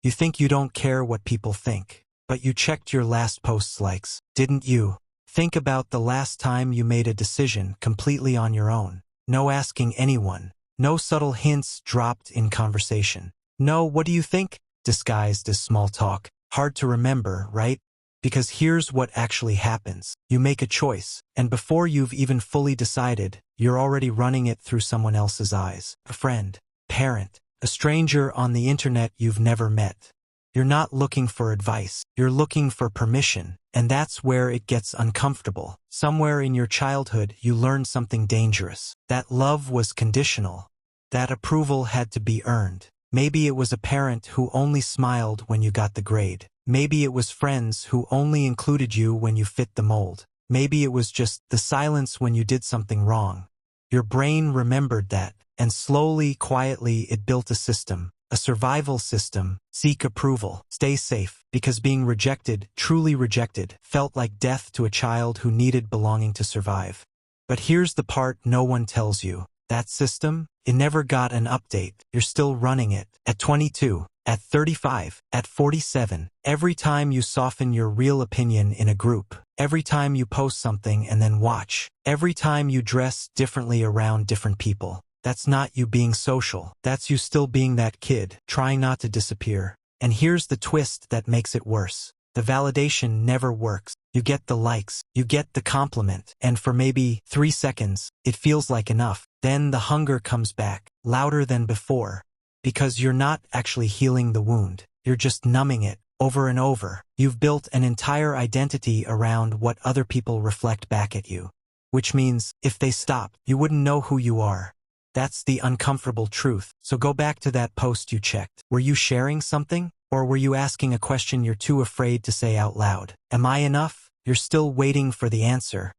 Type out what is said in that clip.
You think you don't care what people think. But you checked your last post's likes, didn't you? Think about the last time you made a decision completely on your own. No asking anyone. No subtle hints dropped in conversation. No, what do you think? Disguised as small talk. Hard to remember, right? Because here's what actually happens. You make a choice, and before you've even fully decided, you're already running it through someone else's eyes. A friend, parent, a stranger on the internet you've never met. You're not looking for advice. You're looking for permission, and that's where it gets uncomfortable. Somewhere in your childhood, you learned something dangerous. That love was conditional. That approval had to be earned. Maybe it was a parent who only smiled when you got the grade. Maybe it was friends who only included you when you fit the mold. Maybe it was just the silence when you did something wrong. Your brain remembered that, and slowly, quietly, it built a system. A survival system. Seek approval. Stay safe. Because being rejected, truly rejected, felt like death to a child who needed belonging to survive. But here's the part no one tells you. That system, it never got an update. You're still running it. At 22, at 35, at 47, every time you soften your real opinion in a group, every time you post something and then watch, every time you dress differently around different people. That's not you being social. That's you still being that kid, trying not to disappear. And here's the twist that makes it worse. The validation never works. You get the likes, you get the compliment, and for maybe 3 seconds, it feels like enough. Then the hunger comes back, louder than before. Because you're not actually healing the wound. You're just numbing it, over and over. You've built an entire identity around what other people reflect back at you. Which means, if they stopped, you wouldn't know who you are. That's the uncomfortable truth. So go back to that post you checked. Were you sharing something? Or were you asking a question you're too afraid to say out loud? Am I enough? You're still waiting for the answer.